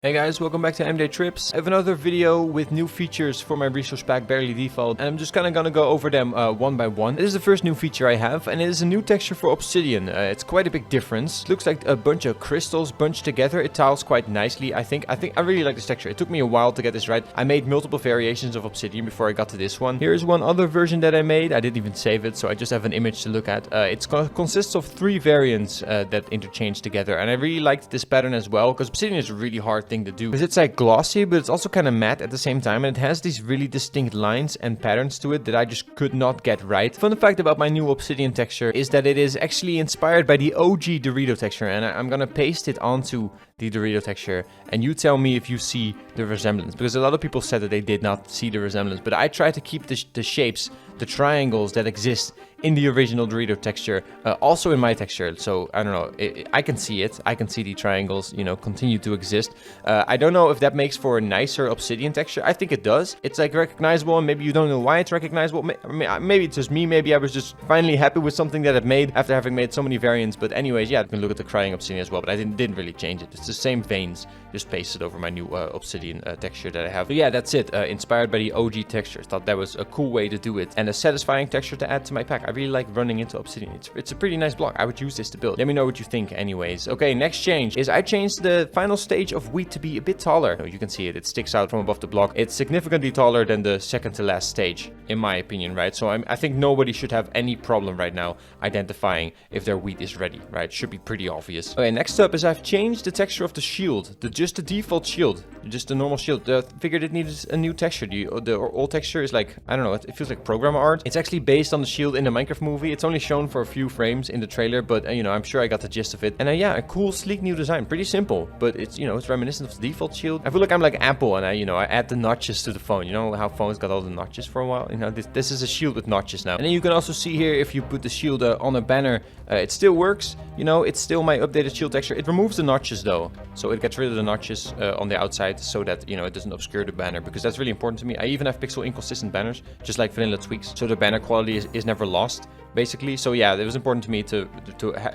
Hey guys, welcome back to MD Trips. I have another video with new features for my resource pack Barely Default, and I'm just gonna go over them one by one. This is the first new feature I have, and it is a new texture for obsidian. It's quite a big difference. It looks like a bunch of crystals bunched together. It tiles quite nicely, I think. I really like this texture. It took me a while to get this right. I made multiple variations of obsidian before I got to this one. Here's one other version that I made. I didn't even save it, so I just have an image to look at. It consists of 3 variants that interchange together, and I really liked this pattern as well, because obsidian is a really hard thing to do. Because it's like glossy, but it's also kind of matte at the same time, and it has these really distinct lines and patterns to it that I just could not get right. Fun fact about my new obsidian texture is that it is actually inspired by the OG Dorito texture, and I'm gonna paste it onto the Dorito texture, and you tell me if you see the resemblance, because a lot of people said that they did not see the resemblance, but I try to keep the shapes, the triangles that exist in the original Dorito texture, also in my texture. So I don't know, I can see it. I can see the triangles, you know, continue to exist. I don't know if that makes for a nicer obsidian texture. I think it does. It's like recognizable, and maybe you don't know why it's recognizable. Maybe it's just me. Maybe I was just finally happy with something that I've made after having made so many variants. But anyways, yeah, you can look at the crying obsidian as well, but I didn't really change it. It's the same veins, just pasted over my new obsidian texture that I have. But yeah, that's it. Inspired by the OG texture. Thought that was a cool way to do it, and a satisfying texture to add to my pack. I really like running into obsidian. It's a pretty nice block. I would use this to build. Let me know what you think anyways. Okay, next change is I changed the final stage of wheat to be a bit taller. You can see it. It sticks out from above the block. It's significantly taller than the second to last stage, in my opinion, right? So I think nobody should have any problem right now identifying if their wheat is ready, right? Should be pretty obvious. Okay, next up is I've changed the texture of the shield. Just the default shield. Just the normal shield. Figured it needed a new texture. The old texture is like, I don't know, it feels like programmer art. It's actually based on the shield in the Minecraft movie. It's only shown for a few frames in the trailer, but you know, I'm sure I got the gist of it. And yeah, a cool, sleek new design. Pretty simple, but it's, you know, it's reminiscent of the default shield. I feel like I'm like Apple, and I add the notches to the phone. You know how phones got all the notches for a while? You know, this is a shield with notches now. And then you can also see here, if you put the shield on a banner, it still works. You know, it's still my updated shield texture. It removes the notches though, so it gets rid of the notches on the outside, so that, you know, it doesn't obscure the banner, because that's really important to me. I even have pixel inconsistent banners, just like vanilla tweaks, so the banner quality is never lost, basically. So yeah, it was important to me to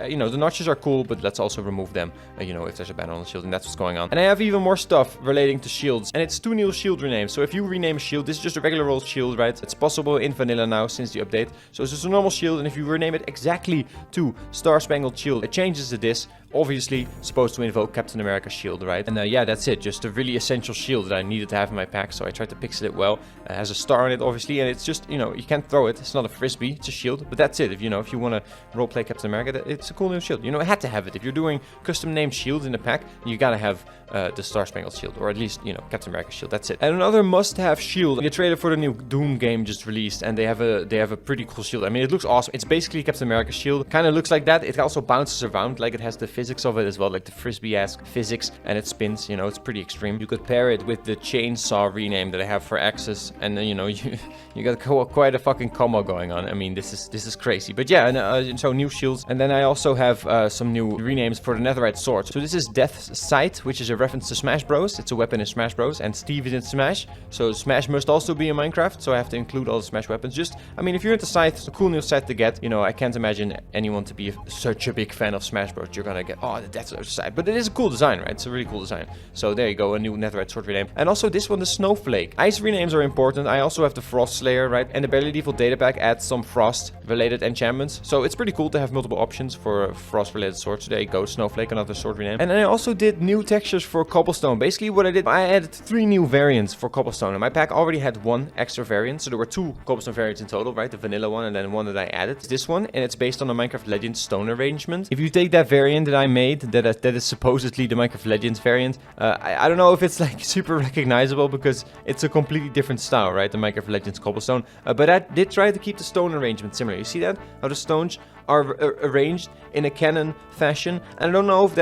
you know, the notches are cool, but let's also remove them, you know, if there's a banner on the shield, and that's what's going on. And I have even more stuff relating to shields, and it's 2 new shield renames. So if you rename a shield, this is just a regular old shield, right? It's possible in vanilla now since the update. So it's just a normal shield, and if you rename it exactly to Star Spangled Shield, it changes to this. Obviously supposed to invoke Captain America's shield, right? And yeah, that's it. Just a really essential shield that I needed to have in my pack, so I tried to pixel it well. It has a star on it, obviously, and it's just, you know, you can't throw it. It's not a frisbee, it's a shield, but that's it. If you know, if you want to roleplay Captain America, it's a cool new shield. You know, I had to have it. If you're doing custom named shields in the pack, you gotta have the Star Spangled Shield, or at least, you know, Captain America's shield. That's it. And another must-have shield. The trailer for the new Doom game just released, and they have a pretty cool shield. I mean, it looks awesome. It's basically Captain America's shield. Kind of looks like that. It also bounces around, like it has the physics of it as well, like the frisbee-esque physics, and it spins. You know, it's pretty extreme. You could pair it with the chainsaw rename that I have for Axis, and then, you know, you got quite a fucking combo going on. I mean, this is crazy. But yeah, and so new shields, and then I also have some new renames for the Netherite sword. So this is Death's Sight, which is a reference to Smash Bros. It's a weapon in Smash Bros, and Steve is in Smash, so Smash must also be in Minecraft. So I have to include all the Smash weapons. Just, I mean, if you're into Scythe, it's a cool new set to get. You know, I can't imagine anyone to be such a big fan of Smash Bros. You're gonna get, oh, that's a side, but it is a cool design, right? It's a really cool design. So there you go, a new Netherite sword rename. And also this one, the Snowflake. Ice renames are important. I also have the Frost Slayer, right? And the Barely Default data pack adds some frost related enchantments, so it's pretty cool to have multiple options for frost related swords. So there you go, Snowflake, another sword rename. And then I also did new textures for Cobblestone. Basically what I did, I added 3 new variants for Cobblestone, and my pack already had 1 extra variant, so there were 2 Cobblestone variants in total, right? The vanilla one, and then one that I added. It's this one, and it's based on the Minecraft Legends stone arrangement. If you take that variant that I made, that is supposedly the Minecraft Legends variant, I don't know if it's like super recognizable, because it's a completely different style, right? The Minecraft Legends Cobblestone, but I did try to keep the stone arrangement similar. You see that? How the stones are arranged in a canon fashion, and I don't know if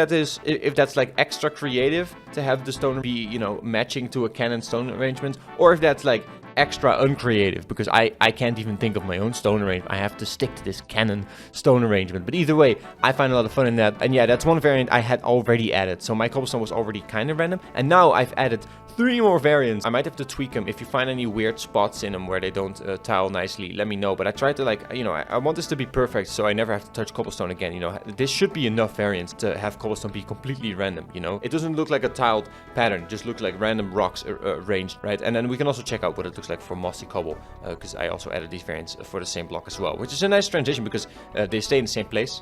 that's like extra creative to have the stone be, you know, matching to a canon stone arrangement, or if that's like extra uncreative because I can't even think of my own stone arrangement. I have to stick to this canon stone arrangement. But either way, I find a lot of fun in that. And yeah, that's one variant I had already added. So my cobblestone was already kind of random. And now I've added 3 more variants. I might have to tweak them. If you find any weird spots in them where they don't tile nicely, let me know. But I try to, like, you know, I want this to be perfect so I never have to touch cobblestone again. You know, this should be enough variants to have cobblestone be completely random, you know. It doesn't look like a tiled pattern. It just looks like random rocks arranged, right? And then we can also check out what it looks like for mossy cobble, because I also added these variants for the same block as well, which is a nice transition because they stay in the same place.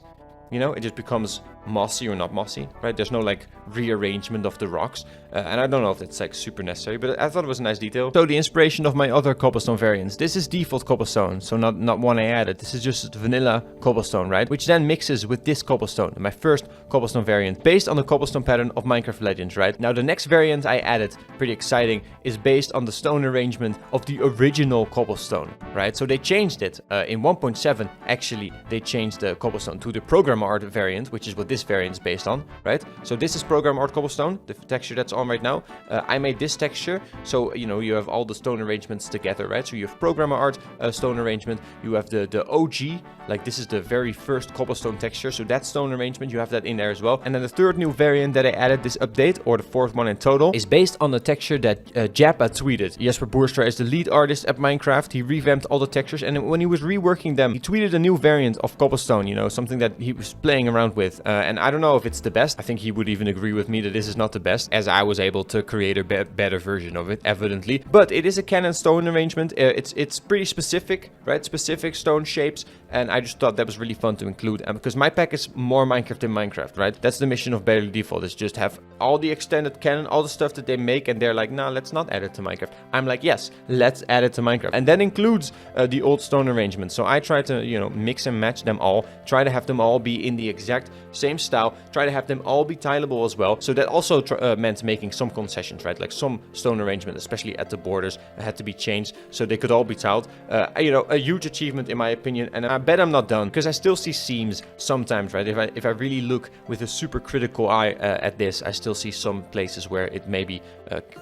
You know, it just becomes mossy or not mossy, right? There's no like rearrangement of the rocks. And I don't know if that's like super necessary, but I thought it was a nice detail. So the inspiration of my other cobblestone variants. This is default cobblestone, so not one I added. This is just vanilla cobblestone, right? Which then mixes with this cobblestone, my first cobblestone variant, based on the cobblestone pattern of Minecraft Legends, right? Now the next variant I added, pretty exciting, is based on the stone arrangement of the original cobblestone, right? So they changed it. In 1.7, actually, they changed the cobblestone to the program art variant, which is what this variant is based on, right? So this is program art cobblestone, the texture that's on right now. I made this texture, so you know, you have all the stone arrangements together, right? So you have program art stone arrangement, you have the OG, like this is the very first cobblestone texture, so that stone arrangement, you have that in there as well. And then the third new variant that I added this update, or the fourth one in total, is based on the texture that Jappa tweeted. Jesper Boerstra is the lead artist at Minecraft. He revamped all the textures, and when he was reworking them, he tweeted a new variant of cobblestone, you know, something that he was playing around with. And I don't know if it's the best. I think he would even agree with me that this is not the best, as I was able to create a better version of it, evidently. But it is a canon stone arrangement. It's pretty specific, right? Specific stone shapes, and I just thought that was really fun to include. And because my pack is more Minecraft than Minecraft, right? That's the mission of Barely Default, is just have all the extended canon, all the stuff that they make, and they're like, nah, let's not add it to Minecraft. I'm like, yes, let's add it to Minecraft. And that includes the old stone arrangement. So I try to, you know, mix and match them all, try to have them all be in the exact same style, try to have them all be tileable as well. So that also meant making some concessions, right? Like some stone arrangement, especially at the borders, had to be changed so they could all be tiled. You know, a huge achievement in my opinion, and I bet I'm not done, because I still see seams sometimes, right? If I really look with a super critical eye at this, I still see some places where it maybe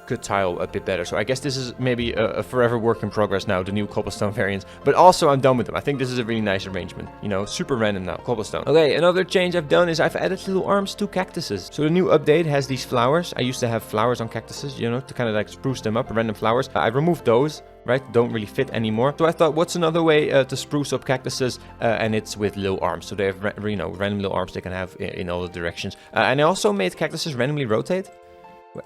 could tile a bit better. So I guess this is maybe a forever work in progress now, the new cobblestone variants, but also I'm done with them. I think this is a really nice arrangement, you know, super random now, cobblestone. Okay, another change I've done is I've added little arms to cactuses. So the new update has these flowers. I used to have flowers on cactuses, you know, to kind of like spruce them up, random flowers. I removed those, right? Don't really fit anymore. So I thought, what's another way to spruce up cactuses? And it's with little arms. So they have, you know, random little arms they can have in all the directions. And I also made cactuses randomly rotate.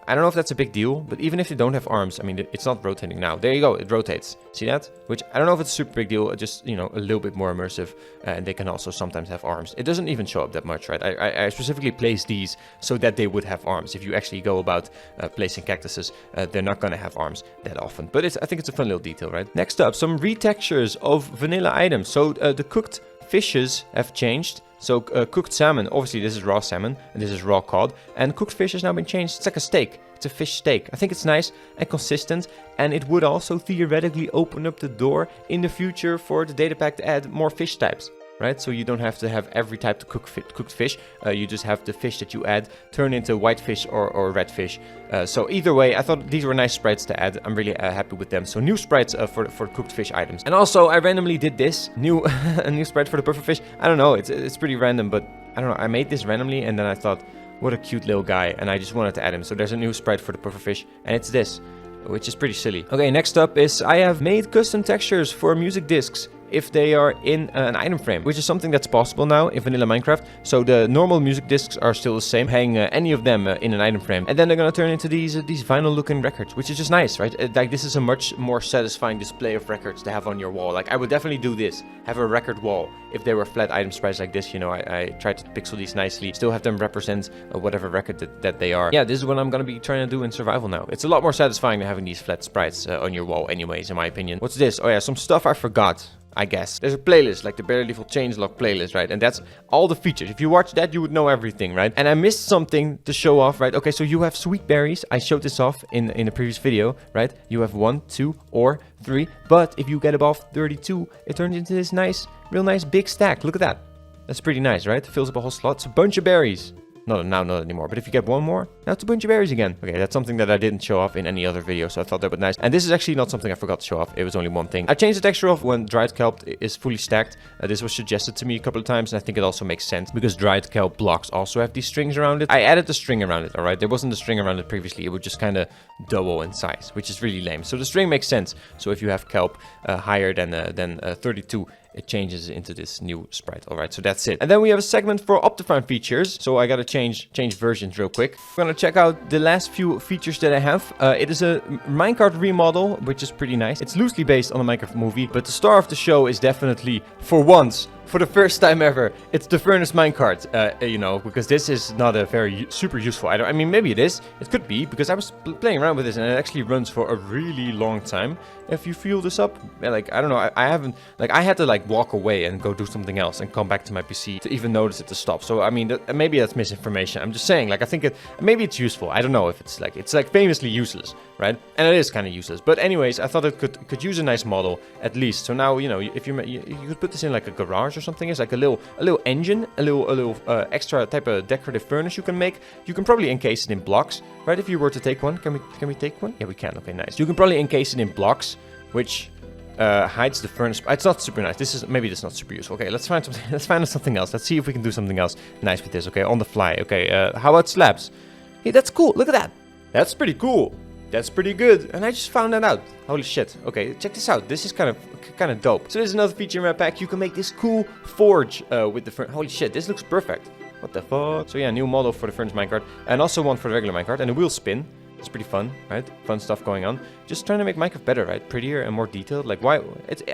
I don't know if that's a big deal, but even if they don't have arms, I mean, it's not rotating now. There you go, it rotates. See that? Which, I don't know if it's a super big deal, just, you know, a little bit more immersive. And they can also sometimes have arms. It doesn't even show up that much, right? I specifically placed these so that they would have arms. If you actually go about placing cactuses, they're not going to have arms that often. But I think it's a fun little detail, right? Next up, some retextures of vanilla items. So the cooked fishes have changed. So cooked salmon, obviously this is raw salmon, and this is raw cod, and cooked fish has now been changed. It's like a steak. It's a fish steak. I think it's nice and consistent, and it would also theoretically open up the door in the future for the data pack to add more fish types. Right, so you don't have to have every type to cooked fish. You just have the fish that you add turn into white fish or red fish. So either way, I thought these were nice sprites to add. I'm really happy with them. So new sprites for cooked fish items. And also, I randomly did this a new sprite for the puffer fish. I don't know, it's pretty random, but I don't know. I made this randomly, and then I thought, what a cute little guy, and I just wanted to add him. So there's a new sprite for the puffer fish, and it's this, which is pretty silly. Okay, next up is I have made custom textures for music discs if they are in an item frame, which is something that's possible now in vanilla Minecraft. So the normal music discs are still the same, hang any of them in an item frame, and then they're gonna turn into these vinyl looking records, which is just nice, right? Like this is a much more satisfying display of records to have on your wall. Like I would definitely do this, have a record wall if they were flat item sprites like this. You know, I tried to pixel these nicely, still have them represent whatever record that they are. Yeah, this is what I'm gonna be trying to do in survival now. It's a lot more satisfying than having these flat sprites on your wall anyways, in my opinion. What's this? Oh yeah, some stuff I forgot, I guess. There's a playlist, like the Barely Default Changelog playlist, right? And that's all the features. If you watch that, you would know everything, right? And I missed something to show off, right? Okay, so you have sweet berries. I showed this off in the previous video, right? You have 1, 2, or 3. But if you get above 32, it turns into this nice, real nice big stack. Look at that. That's pretty nice, right? It fills up a whole slot. It's a bunch of berries. Not anymore. But if you get one more, now it's a bunch of berries again. Okay, that's something that I didn't show off in any other video, so I thought that was nice. And this is actually not something I forgot to show off. It was only one thing. I changed the texture of when dried kelp is fully stacked. This was suggested to me a couple of times, and I think it also makes sense because dried kelp blocks also have these strings around it. I added the string around it, all right? There wasn't a string around it previously. It would just kind of double in size, which is really lame. So the string makes sense. So if you have kelp higher than 32, it changes into this new sprite. All right, so that's it. And then we have a segment for Optifine features. So I gotta change versions real quick. We're gonna check out the last few features that I have. It is a Minecart remodel, which is pretty nice. It's loosely based on a Minecraft movie, but the star of the show is definitely, for once, for the first time ever, it's the furnace minecart, you know, because this is not a very super useful item. I mean, maybe it is. It could be, because I was playing around with this and it actually runs for a really long time. If you fuel this up, like, I don't know, I haven't, like, I had to, like, walk away and go do something else and come back to my PC to even notice it to stop. So, I mean, maybe that's misinformation. I'm just saying, like, I think maybe it's useful. I don't know if it's like famously useless, right? And it is kind of useless. But anyways, I thought it could use a nice model, at least. So now, you know, if you could put this in, like, a garage or something. It's like a little engine, a little extra type of decorative furnace you can make. You can probably encase it in blocks, right? If you were to take one, can we take one? Yeah, we can. Okay, nice. You can probably encase it in blocks, which hides the furnace. It's not super nice. Maybe this is not super useful. Okay, let's find something. Let's find something else. Let's see if we can do something else nice with this. Okay, on the fly. Okay, how about slabs? Hey, that's cool. Look at that. That's pretty cool. That's pretty good. And I just found that out. Holy shit. Okay, check this out. This is kind of dope. So there's another feature in my pack. You can make this cool forge with the furnace. Holy shit, this looks perfect. What the fuck? So yeah, new model for the furnace minecart. And also one for the regular minecart. And a wheel spin. It's pretty fun, right? Fun stuff going on. Just trying to make Minecraft better, right? Prettier and more detailed. Like, why?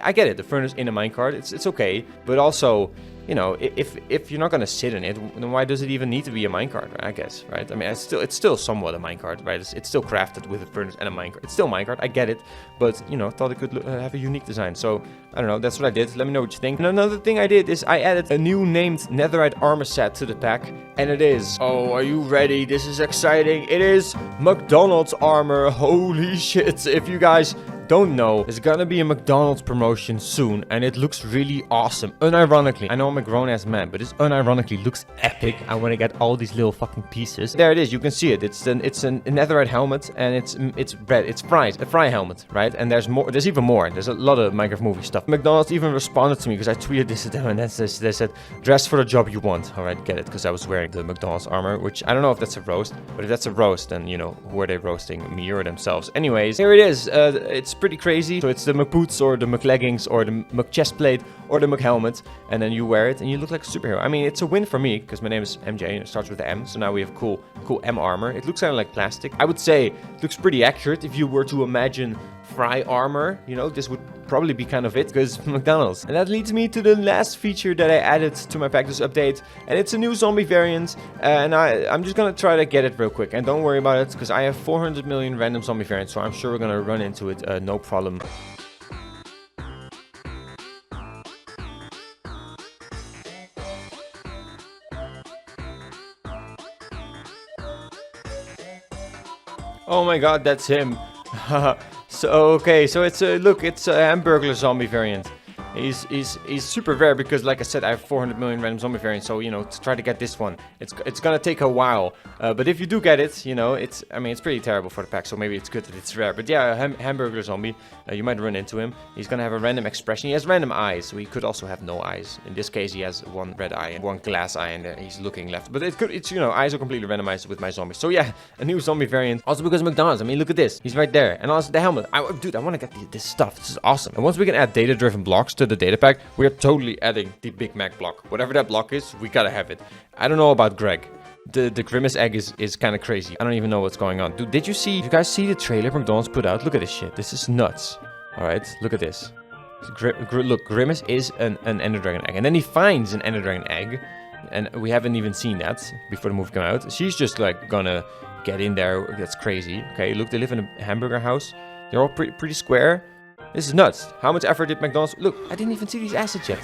I get it. The furnace in a minecart, it's okay. But also, you know, if you're not gonna sit in it, then why does it even need to be a minecart? I guess, right? I mean, it's still somewhat a minecart, right? It's still crafted with a furnace and a minecart. It's still minecart. I get it, but you know, thought it could have a unique design. So I don't know. That's what I did. Let me know what you think. And another thing I did is I added a new named Netherite armor set to the pack, and it is. Oh, are you ready? This is exciting. It is McDonald's armor. Holy shit! If you guys don't know, there's gonna be a McDonald's promotion soon, and it looks really awesome. Unironically, I know I'm a grown-ass man, but this unironically looks epic. I want to get all these little fucking pieces. There it is. You can see it. It's a netherite helmet, and it's red. It's a fry helmet, right? And there's more. There's even more. There's a lot of Minecraft movie stuff. McDonald's even responded to me because I tweeted this at them, and they said, "Dress for the job you want." All right, get it? Because I was wearing the McDonald's armor, which I don't know if that's a roast, but if that's a roast, then you know, who are they roasting? Me or themselves? Anyways, here it is. It's pretty crazy. So it's the McBoots or the McLeggings or the McChestplate or the McHelmet, and then you wear it and you look like a superhero. I mean, it's a win for me because my name is MJ and it starts with the M. So now we have cool M armor. It looks kind of like plastic. I would say it looks pretty accurate. If you were to imagine fry armor, you know, this would probably be kind of it because McDonald's. And that leads me to the last feature that I added to my pack this update, and it's a new zombie variant, and I'm just gonna try to get it real quick, and don't worry about it because I have 400 million random zombie variants, so I'm sure we're gonna run into it no problem. Oh my god, that's him. So okay, so it's a Hamburglar zombie variant. He's super rare because, like I said, I have 400 million random zombie variants. So you know, to try to get this one, it's gonna take a while. But if you do get it, you know, it's pretty terrible for the pack. So maybe it's good that it's rare. But yeah, Hamburglar zombie, you might run into him. He's gonna have a random expression. He has random eyes, so he could also have no eyes. In this case, he has one red eye and one glass eye, and he's looking left. But it's you know, eyes are completely randomized with my zombies. So yeah, a new zombie variant. Also because of McDonald's. I mean, look at this. He's right there, and also the helmet. Dude, I want to get this stuff. This is awesome. And once we can add data-driven blocks to the data pack, we are totally adding the Big Mac block. Whatever that block is, we gotta have it. I don't know about Greg. The Grimace egg is kind of crazy. I don't even know what's going on. Dude, did you guys see the trailer McDonald's put out? Look at this shit. This is nuts. All right, look at this. Look, Grimace is an Ender Dragon egg. And then he finds an Ender Dragon egg. And we haven't even seen that before the movie came out. She's just like gonna get in there. That's crazy. Okay, look, they live in a hamburger house. They're all pretty square. This is nuts. How much effort did McDonald's... Look, I didn't even see these assets yet.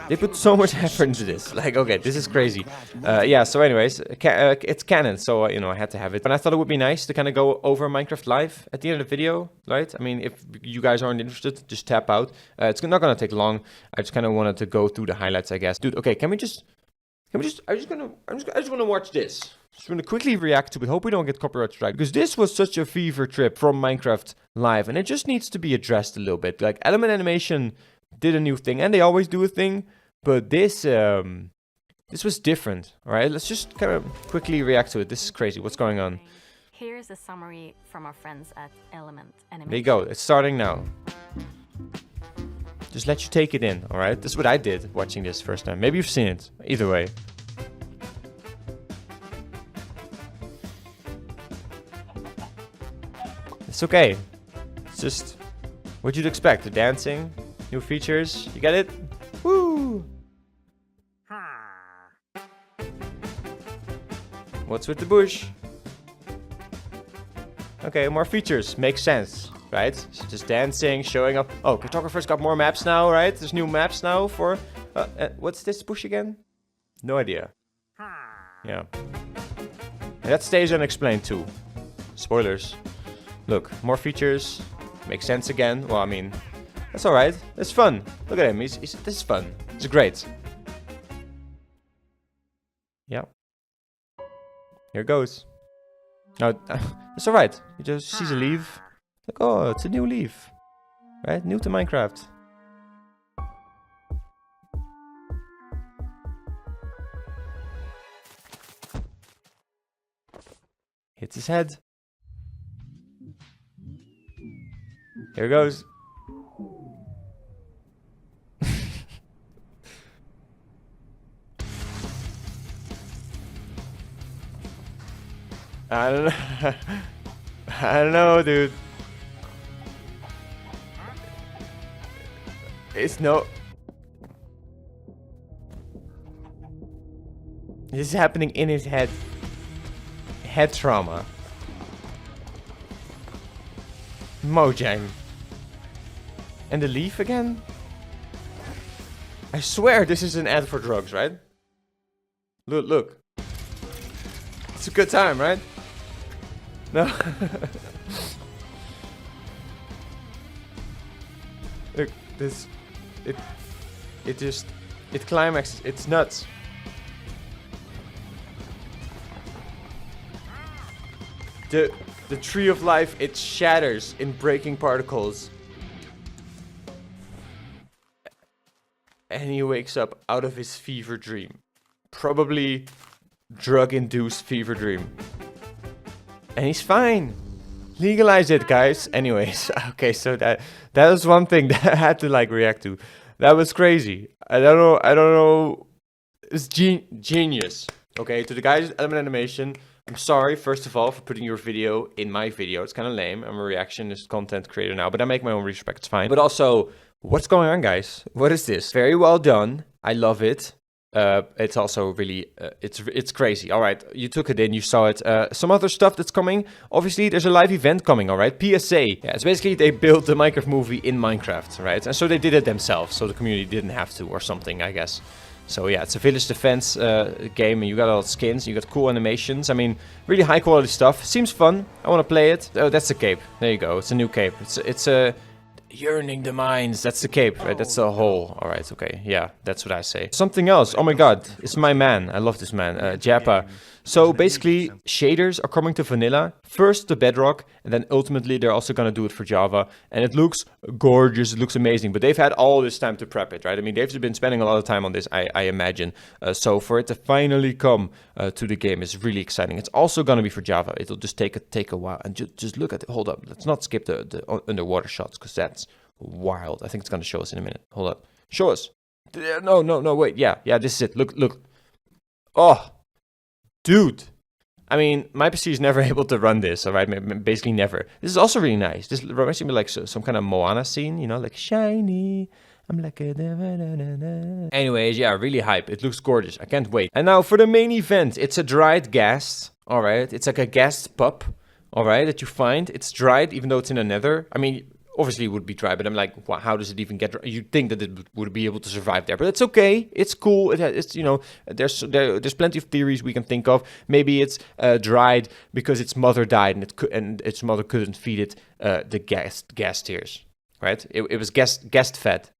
They put so much effort into this. Like, okay, this is crazy. Yeah, so anyways, it's canon, so, you know, I had to have it. And I thought it would be nice to kind of go over Minecraft Live at the end of the video, right? I mean, if you guys aren't interested, just tap out. It's not going to take long. I just kind of wanted to go through the highlights, I guess. Dude, okay, can we just Can we just, I just want to watch this. Just want to quickly react to it. Hope we don't get copyright strike. Because this was such a fever trip from Minecraft Live. And it just needs to be addressed a little bit. Like, Element Animation did a new thing. And they always do a thing. But this was different. Alright, let's just kind of quickly react to it. This is crazy. What's going on? Here's a summary from our friends at Element Animation. There you go. It's starting now. Just let you take it in, alright? This is what I did watching this first time. Maybe you've seen it. Either way. It's okay. It's just what you'd expect. The dancing, new features. You get it? Woo! What's with the bush? Okay, more features. Makes sense, right? Just dancing, showing up. Oh, cartographer's got more maps now, right? There's new maps now for... what's this bush again? No idea. Yeah. And that stays unexplained too. Spoilers. Look, more features. Makes sense again. Well, I mean, that's alright. It's fun. Look at him. This is fun. It's great. Yeah. Here it goes. No, it's alright. You just see the leaf. Like, oh, it's a new leaf. Right? New to Minecraft. Hits his head. Here it goes. I don't know. I don't know, dude. It's no... This is happening in his head. Head trauma. Mojang. And the leaf again? I swear this is an ad for drugs, right? Look, look. It's a good time, right? No. Look, this... It climaxes. It's nuts. The tree of life, it shatters in breaking particles. And he wakes up out of his fever dream. Probably drug-induced fever dream. And he's fine. Legalize it, guys. Anyways, okay, so that was one thing that I had to like react to. That was crazy. I don't know. It's genius. Okay, to the guys at Element Animation, I'm sorry, first of all, for putting your video in my video. It's kind of lame. I'm a reactionist content creator now, but I make my own respect. It's fine. But also, what's going on, guys? What is this? Very well done. I love it. It's also really, it's crazy. All right, you took it in, you saw it. Some other stuff that's coming. Obviously, there's a live event coming, all right? PSA. Yeah, it's basically they built the Minecraft movie in Minecraft, right? And so they did it themselves, so the community didn't have to or something, I guess. So yeah, it's a village defense game, and you got all the skins, you got cool animations. I mean, really high quality stuff. Seems fun. I want to play it. Oh, that's the cape. There you go. It's a new cape. It's a yearning the mines. That's the cape, right? That's the hole. All right, okay. Yeah, that's what I say. Something else. Oh my god, it's my man. I love this man. Jappa. So basically, shaders are coming to vanilla. First the Bedrock, and then ultimately they're also going to do it for Java. And it looks gorgeous. It looks amazing. But they've had all this time to prep it, right? I mean, they've been spending a lot of time on this, I imagine. So for it to finally come to the game is really exciting. It's also going to be for Java. It'll just take a while. And just look at it. Hold up. Let's not skip the underwater shots, because that's wild. I think it's going to show us in a minute. Hold up. Show us. No, wait. Yeah, this is it. Look. Oh. Dude, I mean, my PC is never able to run this, all right? Basically never. This is also really nice. This reminds me of like some kind of Moana scene, you know, like shiny. I'm like a... Anyways, yeah, really hype. It looks gorgeous. I can't wait. And now for the main event, it's a Dried Ghast, all right? It's like a ghast pup, all right, that you find. It's dried, even though it's in a nether. I mean, obviously it would be dry, but I'm like, wow, how does it even get dry? You'd think that it would be able to survive there, but it's okay. It's cool. It's you know, there's plenty of theories we can think of. Maybe it's dried because its mother died and its mother couldn't feed it the ghast tears, right? It was ghast fed,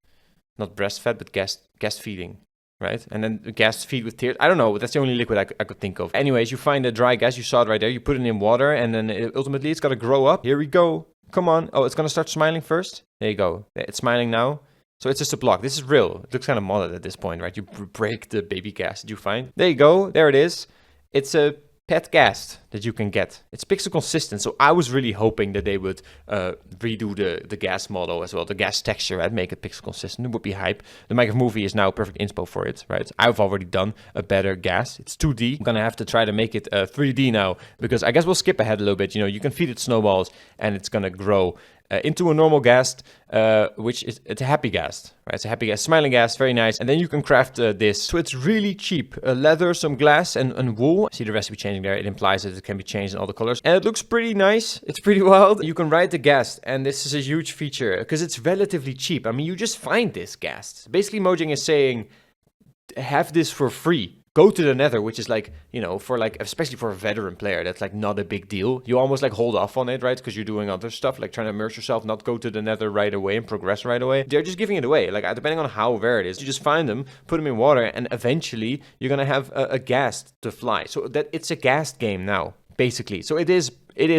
not breastfed, but ghast feeding. right? And then the gas feed with tears. I don't know. That's the only liquid I could think of. Anyways, you find the dry gas. You saw it right there. You put it in water, and then ultimately it's got to grow up. Here we go. Come on. Oh, it's going to start smiling first. There you go. It's smiling now. So it's just a block. This is real. It looks kind of modded at this point, right? You break the baby ghast that you find. There you go. There it is. It's a pet ghast that you can get. It's pixel consistent, so I was really hoping that they would redo the ghast model as well, the ghast texture, and make it pixel consistent. It would be hype. The Minecraft movie is now perfect inspo for it, right? I've already done a better ghast. It's 2D. I'm gonna have to try to make it 3D now, because I guess we'll skip ahead a little bit. You know, you can feed it snowballs, and it's gonna grow into a normal ghast, which is it's a happy ghast, right? It's a happy ghast, smiling ghast, very nice. And then you can craft this. So it's really cheap. Leather, some glass, and wool. See the recipe changing there. It implies that it can be changed in all the colors. And it looks pretty nice. It's pretty wild. You can ride the ghast, and this is a huge feature because it's relatively cheap. I mean, you just find this ghast. Basically, Mojang is saying, have this for free. Go to the Nether, which is like, you know, for like, especially for a veteran player, that's like not a big deal. You almost like hold off on it, right? Because you're doing other stuff, like trying to immerse yourself, not go to the Nether right away and progress right away. They're just giving it away. Like, depending on how rare it is, you just find them, put them in water, and eventually you're going to have a ghast to fly. So that it's a ghast game now, basically. So it is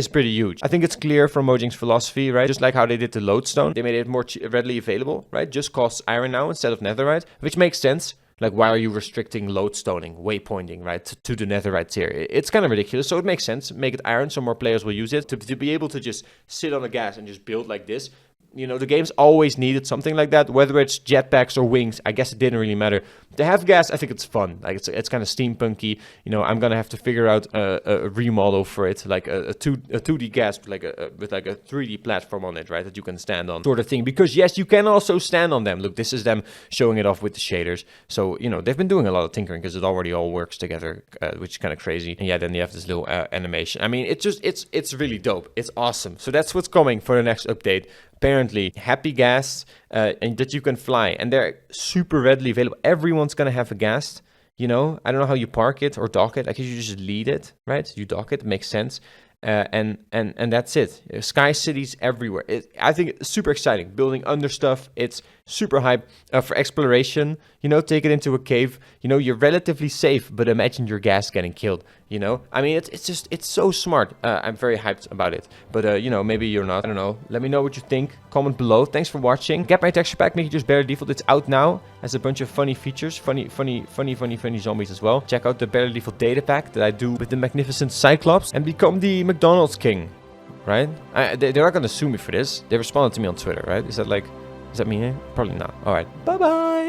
pretty huge. I think it's clear from Mojang's philosophy, right? Just like how they did the lodestone, they made it more readily available, right? Just costs iron now instead of netherite, which makes sense. Like, why are you restricting lodestoning, waypointing, right, to the netherite tier? It's kind of ridiculous, so it makes sense. Make it iron so more players will use it. To be able to just sit on a ghast and just build like this. You know, the game's always needed something like that, whether it's jetpacks or wings. I guess it didn't really matter. To have ghast, I think it's fun. Like, it's kind of steampunky. You know, I'm gonna have to figure out a remodel for it, like a 2D ghast with like a 3D platform on it, right, that you can stand on, sort of thing. Because yes, you can also stand on them. Look, this is them showing it off with the shaders. So, you know, they've been doing a lot of tinkering because it already all works together, which is kind of crazy. And yeah, then you have this little animation. I mean, it's really dope. It's awesome. So that's what's coming for the next update. Apparently, Happy Ghast, and that you can fly, and they're super readily available. Everyone's gonna have a ghast, you know. I don't know how you park it or dock it. I guess you just lead it, right? You dock it, makes sense. And that's it. Sky cities everywhere. I think it's super exciting. Building under stuff. It's super hype for exploration. You know, take it into a cave. You know, you're relatively safe, but imagine your ghast getting killed. You know, I mean, it's so smart. I'm very hyped about it. But you know, maybe you're not. I don't know. Let me know what you think. Comment below. Thanks for watching. Get my texture pack. Make it just barely default. It's out now. Has a bunch of funny features. Funny zombies as well. Check out the barely default data pack that I do with the magnificent Cyclops and become the McDonald's king. Right? They're not gonna sue me for this. They responded to me on Twitter. Right? Is that mean? Probably not. All right. Bye bye.